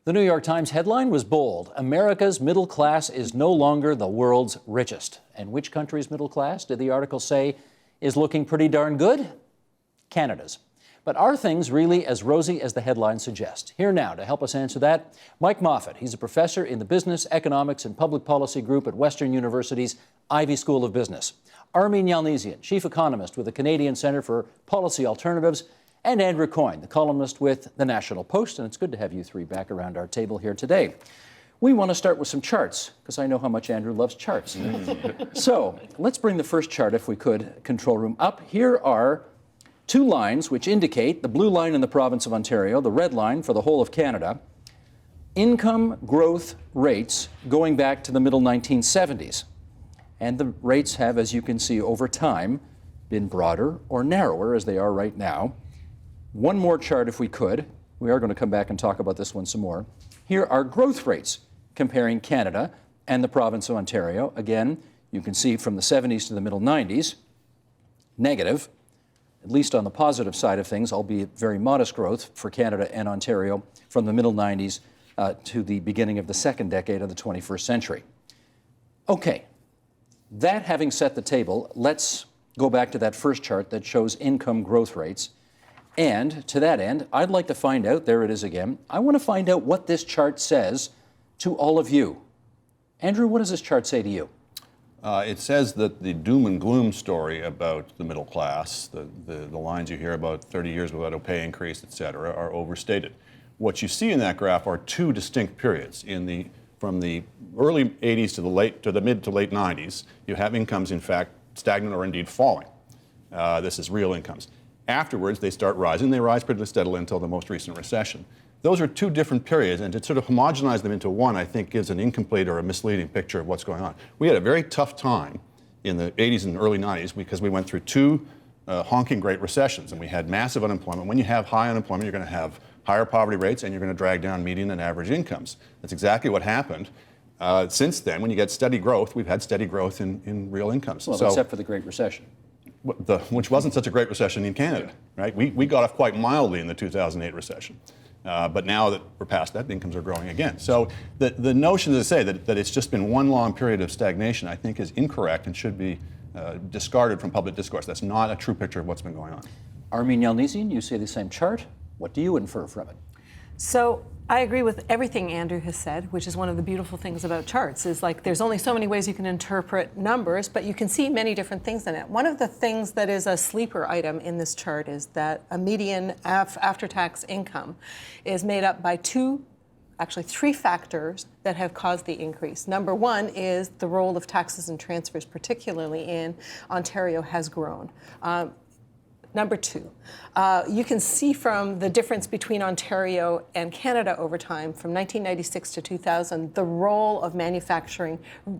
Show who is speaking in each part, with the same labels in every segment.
Speaker 1: The New York Times headline was bold. America's middle class is no longer the world's richest. And which country's middle class, did the article say, is looking pretty darn good? Canada's. But are things really as rosy as the headline suggests? Here now to help us answer that, Mike Moffatt. He's a professor in the Business, Economics and Public Policy Group at Western University's Ivy School of Business. Armine Yalnizyan, chief economist with the Canadian Centre for Policy Alternatives, and Andrew Coyne, the columnist with the National Post. And it's good to have you three back around our table here today. We want to start with some charts, because I know how much Andrew loves charts. So let's bring the first chart, if we could, control room up. Here are two lines which indicate the blue line in the province of Ontario, the red line for the whole of Canada, income growth rates going back to the middle 1970s. And the rates have, as you can see over time, been broader or narrower as they are right now. One more chart, if we could. We are going to come back and talk about this one some more. Here are growth rates comparing Canada and the province of Ontario. Again, you can see from the 70s to the middle 90s, negative, at least on the positive side of things, albeit very modest growth for Canada and Ontario from the middle 90s to the beginning of the second decade of the 21st century. Okay, that having set the table, let's go back to that first chart that shows income growth rates. And to that end, I'd like to find out, there it is again, I want to find out what this chart says to all of you. Andrew, what does this chart say to you?
Speaker 2: It says that the doom and gloom story about the middle class, the lines you hear about 30 years without a pay increase, et cetera, are overstated. What you see in that graph are two distinct periods. From the early 80s to the mid to late 90s, you have incomes, in fact, stagnant or indeed falling. This is real incomes. Afterwards, they start rising. They rise pretty steadily until the most recent recession. Those are two different periods, and to sort of homogenize them into one, I think, gives an incomplete or a misleading picture of what's going on. We had a very tough time in the 80s and early 90s because we went through two honking great recessions, and we had massive unemployment. When you have high unemployment, you're going to have higher poverty rates, and you're going to drag down median and average incomes. That's exactly what happened. Since then, when you get steady growth, we've had steady growth in real incomes.
Speaker 1: Well, except for the Great Recession.
Speaker 2: Which wasn't such a great recession in Canada, right? We got off quite mildly in the 2008 recession. But now that we're past that, incomes are growing again. So the notion to say that it's just been one long period of stagnation, I think, is incorrect and should be discarded from public discourse. That's not a true picture of what's been going on.
Speaker 1: Armine Yalnizyan, you see the same chart. What do you infer from it?
Speaker 3: So I agree with everything Andrew has said, which is one of the beautiful things about charts, is like there's only so many ways you can interpret numbers, but you can see many different things in it. One of the things that is a sleeper item in this chart is that a median after-tax income is made up by three factors that have caused the increase. Number one is the role of taxes and transfers, particularly in Ontario, has grown. Number two, you can see from the difference between Ontario and Canada over time, from 1996 to 2000, the role of manufacturing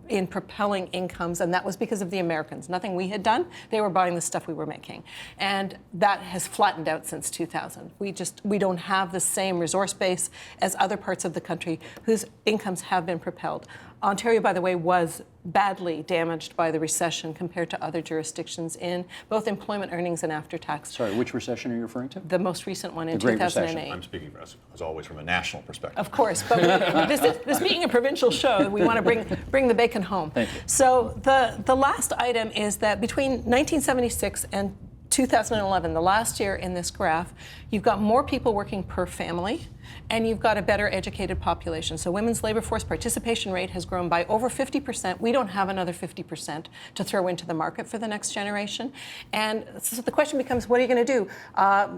Speaker 3: in propelling incomes, and that was because of the Americans. Nothing we had done. They were buying the stuff we were making. And that has flattened out since 2000. We don't have the same resource base as other parts of the country whose incomes have been propelled. Ontario, by the way, was badly damaged by the recession compared to other jurisdictions in both employment earnings and after-tax.
Speaker 1: Sorry, which recession are you referring to?
Speaker 3: The most recent one in
Speaker 1: the Great
Speaker 3: 2008.
Speaker 1: Recession.
Speaker 2: I'm speaking, as always, from a national perspective.
Speaker 3: Of course, but this being a provincial show, we want to bring the bacon home.
Speaker 1: Thank you.
Speaker 3: So the last item is that between 1976 and 2011, the last year in this graph, you've got more people working per family, and you've got a better educated population. So women's labor force participation rate has grown by over 50%. We don't have another 50% to throw into the market for the next generation. And so the question becomes, what are you going to do?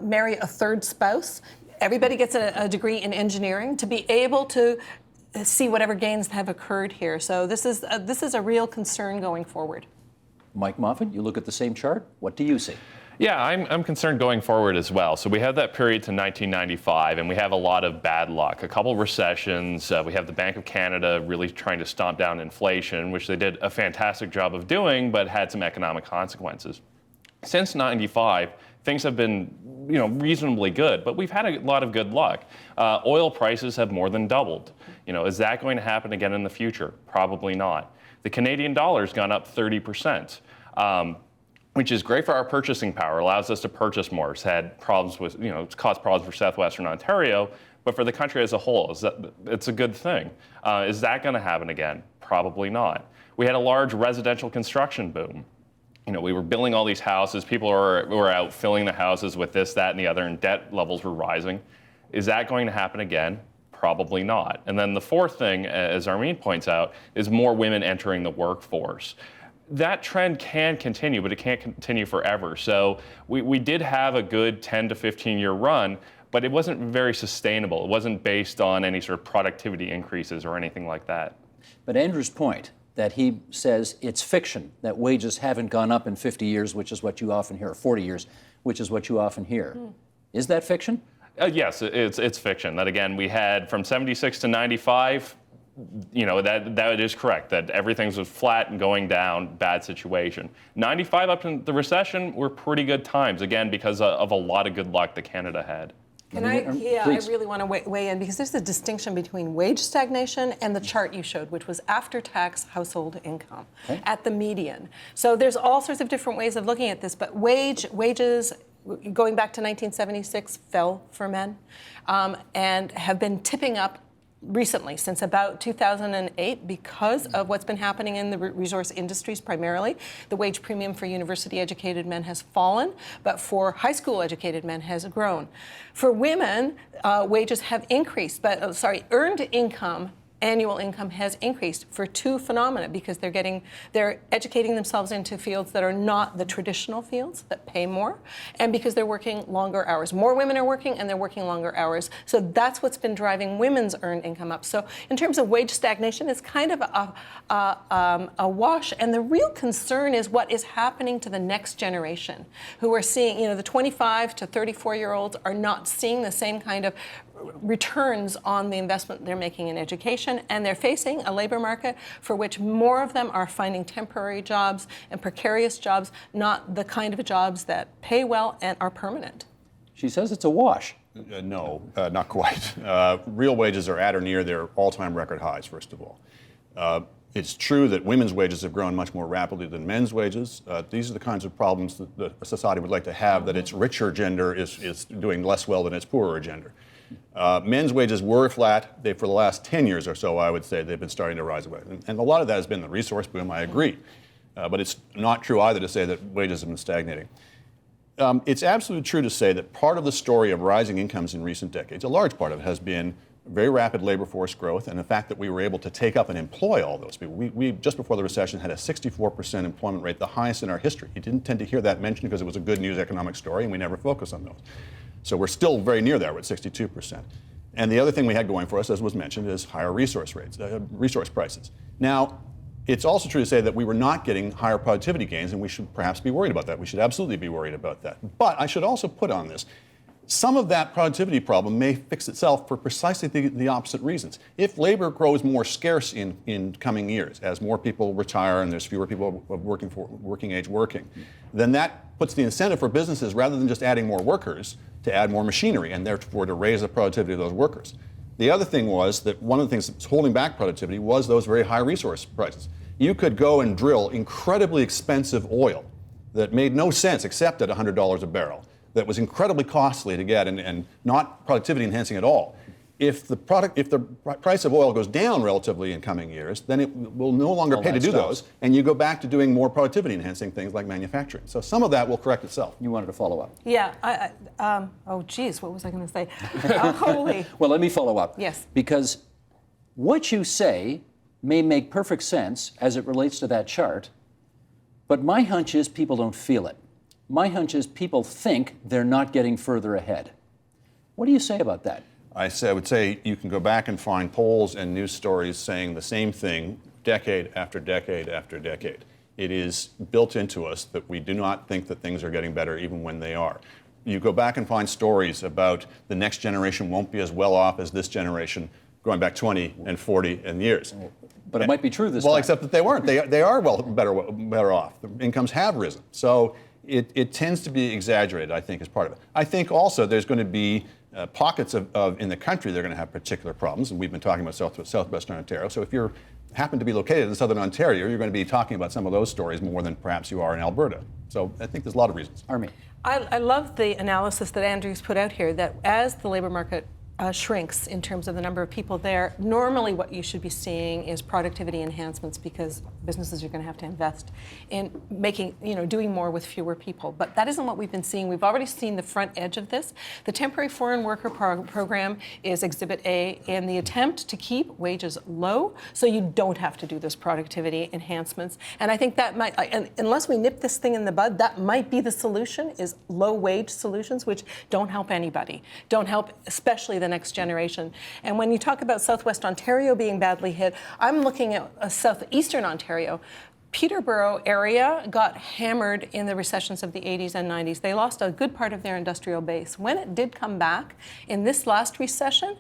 Speaker 3: Marry a third spouse? Everybody gets a degree in engineering to be able to see whatever gains have occurred here. So this is a real concern going forward.
Speaker 1: Mike Moffatt, you look at the same chart. What do you see?
Speaker 4: Yeah, I'm concerned going forward as well. So we have that period to 1995, and we have a lot of bad luck. A couple recessions. We have the Bank of Canada really trying to stomp down inflation, which they did a fantastic job of doing, but had some economic consequences. Since 95, things have been, reasonably good, but we've had a lot of good luck. Oil prices have more than doubled. Is that going to happen again in the future? Probably not. The Canadian dollar's gone up 30%. Which is great for our purchasing power, allows us to purchase more. It's had problems with, it's caused problems for southwestern Ontario, But for the country as a whole, it's a good thing. Is that going to happen again? Probably not. We had a large residential construction boom. We were building all these houses. People were out filling the houses with this, that, and the other, and debt levels were rising. Is that going to happen again? Probably not. And then the fourth thing, as Armine points out, is more women entering the workforce. That trend can continue, but it can't continue forever. So we did have a good 10 to 15-year run, but it wasn't very sustainable. It wasn't based on any sort of productivity increases or anything like that.
Speaker 1: But Andrew's point that he says it's fiction, that wages haven't gone up in 50 years, which is what you often hear, or 40 years, which is what you often hear. Is that fiction?
Speaker 4: Yes, it's fiction. That again, we had from 76 to 95, that is correct, that everything was flat and going down, bad situation. 95 up to the recession were pretty good times, again, because of a lot of good luck that Canada had.
Speaker 3: I really want to weigh in because there's a distinction between wage stagnation and the chart you showed, which was after-tax household income at the median. So there's all sorts of different ways of looking at this, but wages, going back to 1976, fell for men and have been tipping up recently, since about 2008, because of what's been happening in the resource industries primarily. The wage premium for university-educated men has fallen, but for high school-educated men has grown. For women, wages have increased, but earned income, annual income has increased for two phenomena, because they're educating themselves into fields that are not the traditional fields that pay more, and because they're working longer hours. More women are working, and they're working longer hours. So that's what's been driving women's earned income up. So in terms of wage stagnation, it's kind of a wash. And the real concern is what is happening to the next generation, who are seeing, the 25 to 34-year-olds are not seeing the same kind of returns on the investment they're making in education, and they're facing a labor market for which more of them are finding temporary jobs and precarious jobs, not the kind of jobs that pay well and are permanent.
Speaker 1: She says it's a wash.
Speaker 2: No, not quite. Real wages are at or near their all-time record highs, first of all. It's true that women's wages have grown much more rapidly than men's wages. These are the kinds of problems that a society would like to have, that its richer gender is doing less well than its poorer gender. Men's wages were flat. For the last 10 years or so, I would say, they've been starting to rise away. And a lot of that has been the resource boom, I agree. But it's not true either to say that wages have been stagnating. It's absolutely true to say that part of the story of rising incomes in recent decades, a large part of it, has been very rapid labor force growth and the fact that we were able to take up and employ all those people. We just before the recession had a 64% employment rate, the highest in our history. You didn't tend to hear that mentioned because it was a good news economic story, and we never focus on those. So we're still very near there. We're at 62%. And the other thing we had going for us, as was mentioned, is higher resource prices. Now, it's also true to say that we were not getting higher productivity gains, and we should perhaps be worried about that. We should absolutely be worried about that. But I should also put on this, some of that productivity problem may fix itself for precisely the opposite reasons. If labor grows more scarce in coming years, as more people retire and there's fewer people of working age working, then that puts the incentive for businesses, rather than just adding more workers, to add more machinery, and therefore to raise the productivity of those workers. The other thing was that one of the things that's holding back productivity was those very high resource prices. You could go and drill incredibly expensive oil that made no sense except at $100 a barrel, that was incredibly costly to get and not productivity enhancing at all. If the price of oil goes down relatively in coming years, then it will no longer pay to do those, and you go back to doing more productivity enhancing things like manufacturing. So some of that will correct itself.
Speaker 1: You wanted to follow up.
Speaker 3: Yeah. Oh, geez, what was I going to say? Holy.
Speaker 1: Well, let me follow up.
Speaker 3: Yes.
Speaker 1: Because what you say may make perfect sense as it relates to that chart, but my hunch is people don't feel it. My hunch is people think they're not getting further ahead. What do you say about that?
Speaker 2: I would say you can go back and find polls and news stories saying the same thing decade after decade after decade. It is built into us that we do not think that things are getting better even when they are. You go back and find stories about the next generation won't be as well off as this generation, going back 20 and 40 and years.
Speaker 1: But it might be true this time.
Speaker 2: Well, except that they weren't. They are better off. The incomes have risen. So it tends to be exaggerated, I think, as part of it. I think also there's going to be pockets in the country that are going to have particular problems, and we've been talking about southwestern Ontario. So if you happen to be located in southern Ontario, you're going to be talking about some of those stories more than perhaps you are in Alberta. So I think there's a lot of reasons.
Speaker 1: Armine.
Speaker 3: I love the analysis that Andrew's put out here, that as the labor market shrinks in terms of the number of people there, normally what you should be seeing is productivity enhancements, because businesses are going to have to invest in making, doing more with fewer people. But that isn't what we've been seeing. We've already seen the front edge of this. The temporary foreign worker program is Exhibit A in the attempt to keep wages low so you don't have to do those productivity enhancements. And I think that might, unless we nip this thing in the bud, that might be the solution, is low wage solutions, which don't help anybody, don't help especially the next generation. And when you talk about Southwest Ontario being badly hit, I'm looking at Southeastern Ontario. Peterborough area got hammered in the recessions of the 80s and 90s. They lost a good part of their industrial base. When it did come back in this last recession,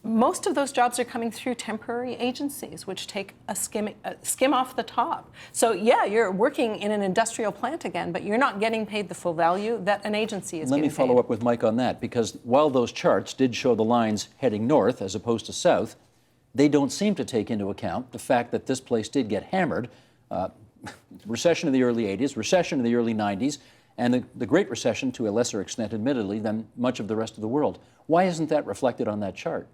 Speaker 3: most of those jobs are coming through temporary agencies, which take a skim off the top. So yeah, you're working in an industrial plant again, but you're not getting paid the full value that an agency is getting paid.
Speaker 1: Let me follow up with Mike on that, because while those charts did show the lines heading north as opposed to south, they don't seem to take into account the fact that this place did get hammered. Recession in the early 80s, recession in the early 90s, and the Great Recession to a lesser extent, admittedly, than much of the rest of the world. Why isn't that reflected on that chart?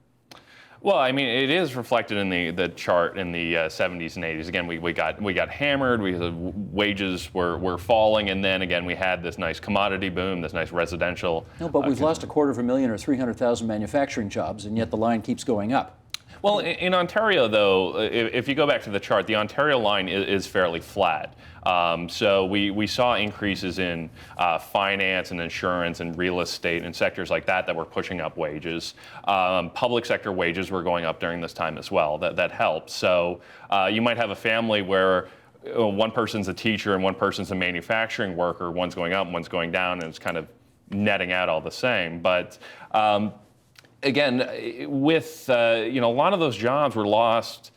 Speaker 4: Well, I mean, it is reflected in the chart in the 70s and 80s. Again, we got hammered. Wages were falling, and then again we had this nice commodity boom, this nice residential.
Speaker 1: No, but we've lost 250,000 or 300,000 manufacturing jobs, and yet the line keeps going up.
Speaker 4: Well, in Ontario, though, if you go back to the chart, the Ontario line is fairly flat. So we saw increases in finance and insurance and real estate and sectors like that were pushing up wages. Public sector wages were going up during this time as well. That helped. So you might have a family where one person's a teacher and one person's a manufacturing worker. One's going up, one's going down, and it's kind of netting out all the same. But again, with a lot of those jobs were lost,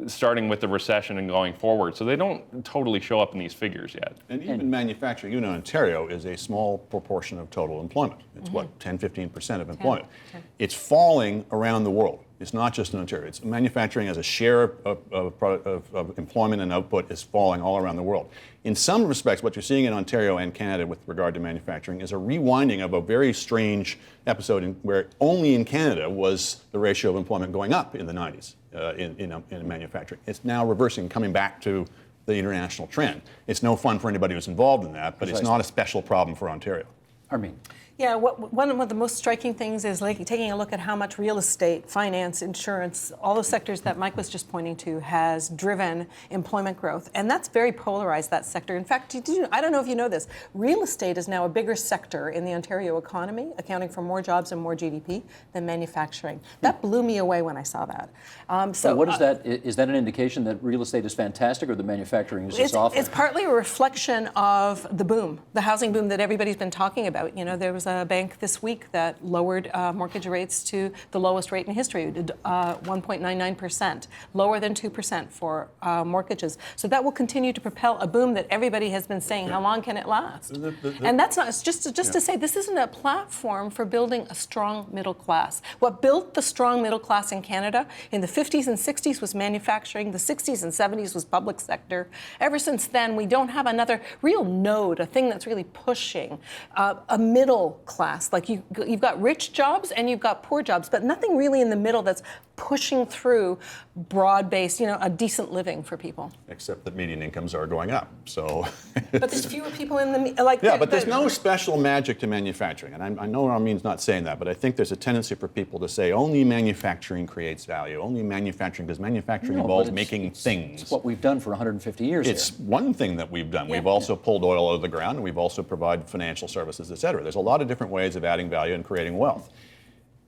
Speaker 4: starting with the recession and going forward. So they don't totally show up in these figures yet.
Speaker 2: And even manufacturing, in Ontario, is a small proportion of total employment. It's what, 10, 15% of employment.
Speaker 3: 10.
Speaker 2: It's falling around the world. It's not just in Ontario. It's manufacturing as a share of employment and output is falling all around the world. In some respects, what you're seeing in Ontario and Canada with regard to manufacturing is a rewinding of a very strange episode where only in Canada was the ratio of employment going up in the 90s in manufacturing. It's now reversing, coming back to the international trend. It's no fun for anybody who's involved in that, but it's not a special problem for Ontario.
Speaker 1: Armine.
Speaker 3: Yeah, one of the most striking things is taking a look at how much real estate, finance, insurance, all those sectors that Mike was just pointing to has driven employment growth. And that's very polarized, that sector. In fact, I don't know if you know this, real estate is now a bigger sector in the Ontario economy, accounting for more jobs and more GDP than manufacturing. That blew me away when I saw that.
Speaker 1: So what is that? Is that an indication that real estate is fantastic or the manufacturing is just awful?
Speaker 3: It's partly a reflection of the boom, the housing boom that everybody's been talking about. There was a bank this week that lowered mortgage rates to the lowest rate in history, 1.99%, lower than 2% for mortgages. So that will continue to propel a boom that everybody has been saying, how long can it last? And that's not, it's just to say this isn't a platform for building a strong middle class. What built the strong middle class in Canada in the 50s and 60s was manufacturing, the 60s and 70s was public sector. Ever since then, we don't have another real node, a thing that's really pushing a middle class. Like you've got rich jobs and you've got poor jobs, but nothing really in the middle that's pushing through broad-based, a decent living for people.
Speaker 2: Except that median incomes are going up, so.
Speaker 3: But there's fewer people in the,
Speaker 2: but there's no special magic to manufacturing, and I know Armine's not saying that, but I think there's a tendency for people to say only manufacturing creates value, only manufacturing, because manufacturing involves making things.
Speaker 1: It's what we've done for 150 years
Speaker 2: It's one thing that we've done. We've also pulled oil out of the ground, and we've also provided financial services, et cetera. There's a lot of different ways of adding value and creating wealth.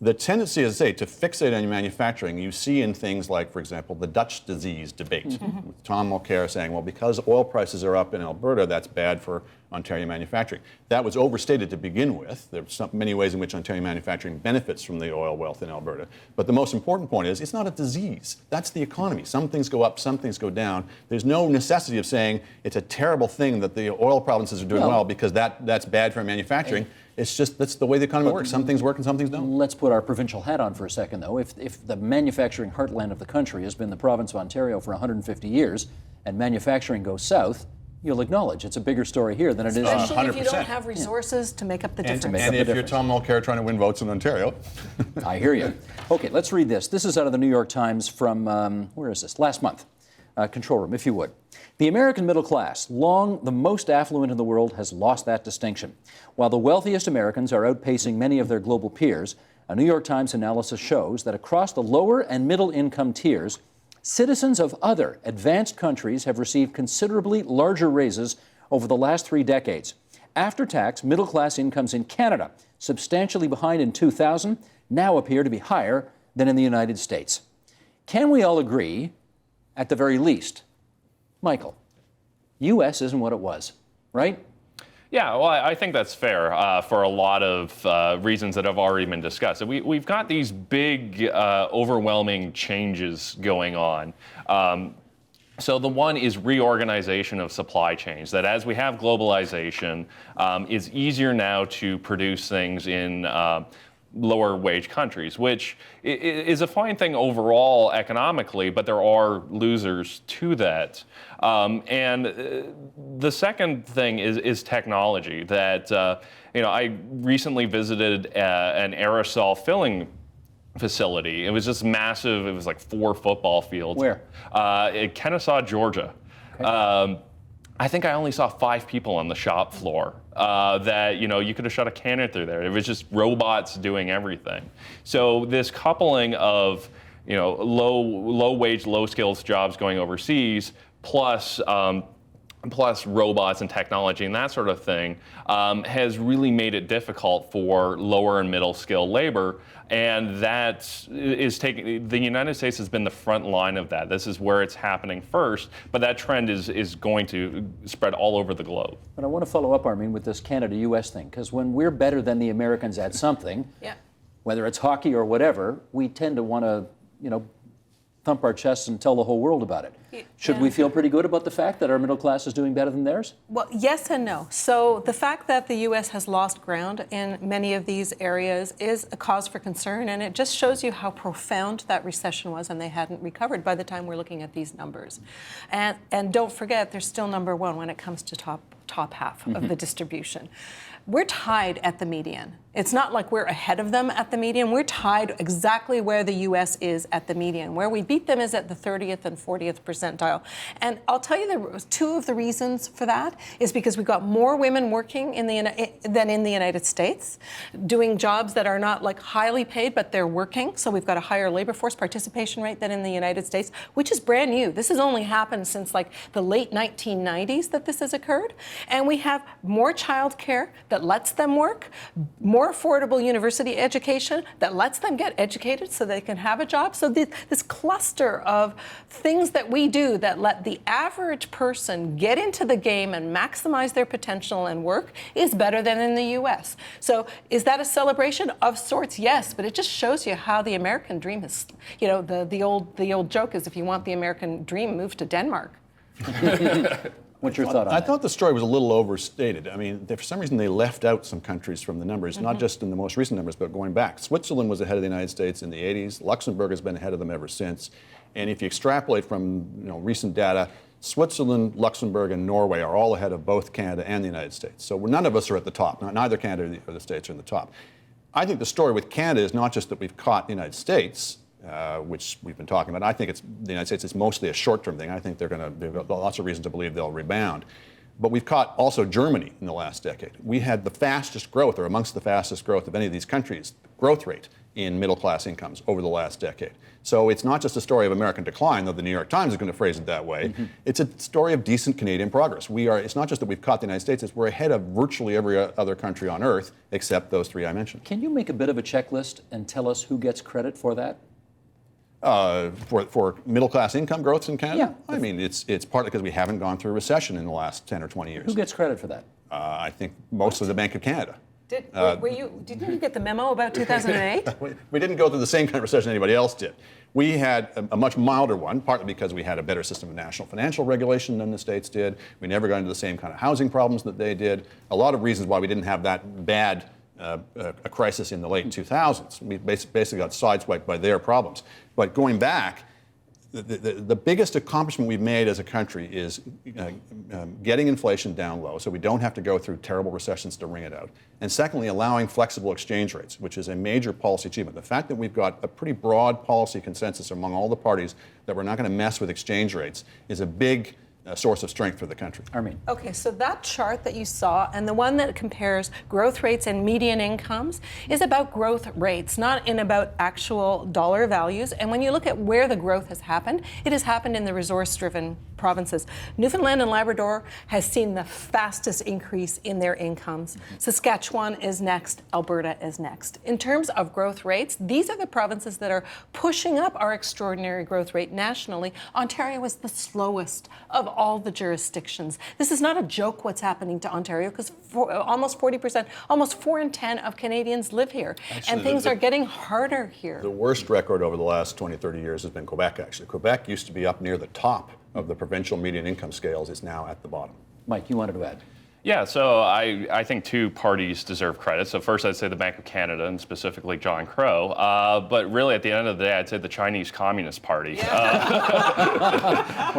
Speaker 2: The tendency, as I say, to fixate on manufacturing, you see in things like, for example, the Dutch disease debate. With Tom Mulcair saying, well, because oil prices are up in Alberta, that's bad for Ontario manufacturing. That was overstated to begin with. There are many ways in which Ontario manufacturing benefits from the oil wealth in Alberta. But the most important point is it's not a disease. That's the economy. Some things go up, some things go down. There's no necessity of saying it's a terrible thing that the oil provinces are doing well because that's bad for manufacturing. It's just that's the way the economy works. Some things work and some things don't.
Speaker 1: Let's put our provincial hat on for a second, though. If the manufacturing heartland of the country has been the province of Ontario for 150 years and manufacturing goes south, you'll acknowledge it's a bigger story here than it is.
Speaker 3: Especially if you
Speaker 2: 100%.
Speaker 3: don't have resources to make up the difference.
Speaker 2: And if you're Tom Mulcair trying to win votes in Ontario.
Speaker 1: I hear you. Okay, let's read this. This is out of the New York Times from, where is this? Last month. Control room, if you would. The American middle class, long the most affluent in the world, has lost that distinction. While the wealthiest Americans are outpacing many of their global peers, a New York Times analysis shows that across the lower and middle income tiers, citizens of other advanced countries have received considerably larger raises over the last 3 decades. After-tax middle-class incomes in Canada, substantially behind in 2000, now appear to be higher than in the United States. Can we all agree, at the very least, Michael, U.S. isn't what it was, right?
Speaker 4: Yeah, well, I think that's fair for a lot of reasons that have already been discussed. We've got these big, overwhelming changes going on. So the one is reorganization of supply chains, that as we have globalization, it's easier now to produce things in lower wage countries, which is a fine thing overall economically, but there are losers to that. And the second thing is technology. That I recently visited an aerosol filling facility. It was just massive. It was like 4 football fields.
Speaker 1: Where?
Speaker 4: In Kennesaw, Georgia. Okay. I think I only saw 5 people on the shop floor. That you could have shot a cannon through there. It was just robots doing everything. So this coupling of low wage, low skills jobs going overseas, plus robots and technology and that sort of thing, has really made it difficult for lower and middle skill labor. And that is the United States has been the front line of that. This is where it's happening first, but that trend is going to spread all over the globe.
Speaker 1: But I want to follow up, Armine, with this Canada-U.S. thing, because when we're better than the Americans at something,
Speaker 3: Yeah.
Speaker 1: whether it's hockey or whatever, we tend to want to, thump our chests and tell the whole world about it. Should we feel pretty good about the fact that our middle class is doing better than theirs?
Speaker 3: Well, yes and no. So the fact that the U.S. has lost ground in many of these areas is a cause for concern, and it just shows you how profound that recession was, and they hadn't recovered by the time we're looking at these numbers. And don't forget, they're still number 1 when it comes to top half of the distribution. We're tied at the median. It's not like we're ahead of them at the median. We're tied exactly where the U.S. is at the median. Where we beat them is at the 30th and 40th percentile. And I'll tell you 2 of the reasons for that is because we've got more women working than in the United States, doing jobs that are not like highly paid, but they're working. So we've got a higher labor force participation rate than in the United States, which is brand new. This has only happened since like the late 1990s that this has occurred. And we have more child care that lets them work, more affordable university education that lets them get educated so they can have a job. So this cluster of things that we do that let the average person get into the game and maximize their potential and work is better than in the U.S. So is that a celebration? Of sorts, yes, but it just shows you how the American dream is, the old joke is if you want the American dream, move to Denmark.
Speaker 1: What's your thought on
Speaker 2: I
Speaker 1: that?
Speaker 2: thought the story was a little overstated. I mean, for some reason, they left out some countries from the numbers, not just in the most recent numbers, but going back. Switzerland was ahead of the United States in the 80s. Luxembourg has been ahead of them ever since. And if you extrapolate from recent data, Switzerland, Luxembourg, and Norway are all ahead of both Canada and the United States. So none of us are at the top. Neither Canada or the States are in the top. I think the story with Canada is not just that we've caught the United States, which we've been talking about. I think the United States is mostly a short-term thing. I think they've got lots of reason to believe they'll rebound. But we've caught also Germany in the last decade. We had the fastest growth, or amongst the fastest growth of any of these countries, growth rate in middle-class incomes over the last decade. So it's not just a story of American decline, though the New York Times is going to phrase it that way. It's a story of decent Canadian progress. It's not just that we've caught the United States, we're ahead of virtually every other country on earth, except those 3 I mentioned.
Speaker 1: Can you make a bit of a checklist and tell us who gets credit for that?
Speaker 2: For middle-class income growths in Canada?
Speaker 1: Yeah.
Speaker 2: I mean, it's partly because we haven't gone through a recession in the last 10 or 20 years.
Speaker 1: Who gets credit for that?
Speaker 2: I think mostly the Bank of Canada.
Speaker 3: Didn't you get the memo about 2008?
Speaker 2: We didn't go through the same kind of recession anybody else did. We had a much milder one, partly because we had a better system of national financial regulation than the States did. We never got into the same kind of housing problems that they did. A lot of reasons why we didn't have that bad a crisis in the late 2000s. We basically got sideswiped by their problems. But going back, the biggest accomplishment we've made as a country is getting inflation down low so we don't have to go through terrible recessions to wring it out. And secondly, allowing flexible exchange rates, which is a major policy achievement. The fact that we've got a pretty broad policy consensus among all the parties that we're not going to mess with exchange rates is a big source of strength for the country.
Speaker 1: Armine.
Speaker 3: Okay, so that chart that you saw and the one that compares growth rates and median incomes is about growth rates, not in about actual dollar values. And when you look at where the growth has happened, it has happened in the resource-driven provinces. Newfoundland and Labrador has seen the fastest increase in their incomes. Saskatchewan is next, Alberta is next. In terms of growth rates, these are the provinces that are pushing up our extraordinary growth rate nationally. Ontario is the slowest of all the jurisdictions. This is not a joke what's happening to Ontario because almost 40%, almost 4 in 10 of Canadians live here. Actually, and things are getting harder here.
Speaker 2: The worst record over the last 20, 30 years has been Quebec, actually. Quebec used to be up near the top of the provincial median income scales. It's now at the bottom.
Speaker 1: Mike, you wanted to add?
Speaker 4: Yeah, so I think two parties deserve credit. So first, I'd say the Bank of Canada, and specifically John Crow. But really, at the end of the day, I'd say the Chinese Communist Party.
Speaker 1: Well,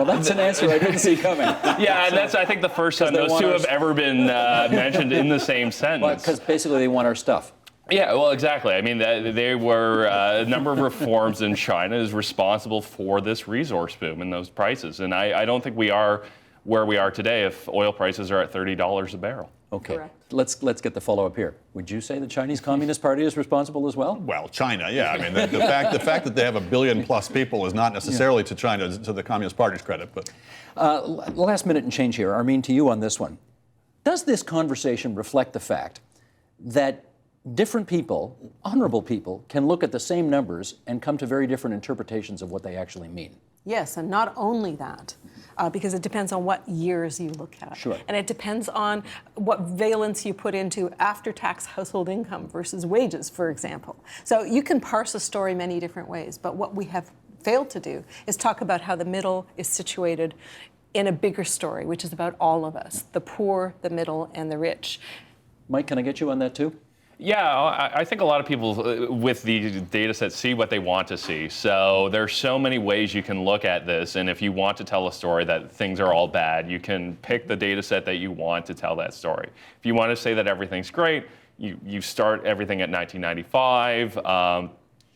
Speaker 1: that's an answer I didn't see coming.
Speaker 4: Yeah, and that's, I think, the first time those two have ever been mentioned in the same sentence.
Speaker 1: Because basically they want our stuff.
Speaker 4: Yeah, well, exactly. I mean, they were a number of reforms in China is responsible for this resource boom and those prices. And I don't think we are where we are today if oil prices are at $30 a barrel.
Speaker 1: Okay,
Speaker 3: correct.
Speaker 1: let's get the follow-up here. Would you say the Chinese Communist Party is responsible as well?
Speaker 2: Well, China, yeah. I mean, the fact that they have 1 billion plus people is not necessarily to China, to the Communist Party's credit. But
Speaker 1: last minute and change here. Armine, to you on this one. Does this conversation reflect the fact that different people, honorable people, can look at the same numbers and come to very different interpretations of what they actually mean?
Speaker 3: Yes, and not only that, because it depends on what years you look at.
Speaker 1: Sure.
Speaker 3: And it depends on what valence you put into after-tax household income versus wages, for example. So you can parse a story many different ways, but what we have failed to do is talk about how the middle is situated in a bigger story, which is about all of us, the poor, the middle, and the rich.
Speaker 1: Mike, can I get you on that too?
Speaker 4: Yeah, I think a lot of people with the data set see what they want to see. So there's so many ways you can look at this. And if you want to tell a story that things are all bad, you can pick the data set that you want to tell that story. If you want to say that everything's great, you start everything at 1995.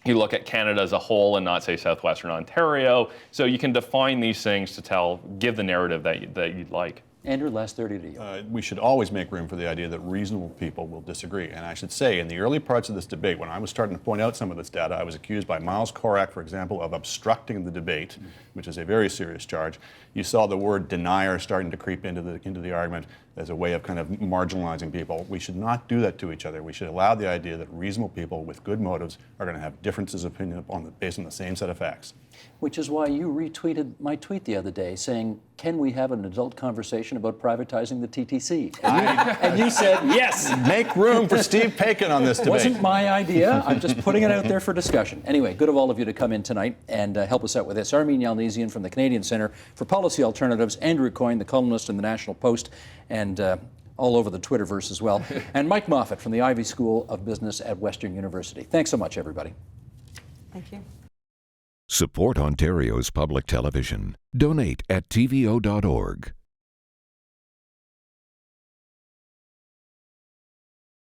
Speaker 4: You look at Canada as a whole and not say Southwestern Ontario. So you can define these things to give the narrative that you'd like.
Speaker 1: Andrew, last 30 to you.
Speaker 2: We should always make room for the idea that reasonable people will disagree. And I should say, in the early parts of this debate, when I was starting to point out some of this data, I was accused by Miles Korak, for example, of obstructing the debate, which is a very serious charge. You saw the word denier starting to creep into the argument as a way of kind of marginalizing people. We should not do that to each other. We should allow the idea that reasonable people with good motives are going to have differences of opinion based on the same set of facts.
Speaker 1: Which is why you retweeted my tweet the other day saying, can we have an adult conversation about privatizing the TTC? And you said, yes.
Speaker 2: Make room for Steve Paikin on this debate.
Speaker 1: Wasn't my idea. I'm just putting it out there for discussion. Anyway, good of all of you to come in tonight and help us out with this. Armine Yalnizyan from the Canadian Centre for Policy Alternatives, Andrew Coyne, the columnist in the National Post, and all over the Twitterverse as well, and Mike Moffatt from the Ivey School of Business at Western University. Thanks so much, everybody.
Speaker 3: Thank you.
Speaker 5: Support Ontario's public television. Donate at tvo.org.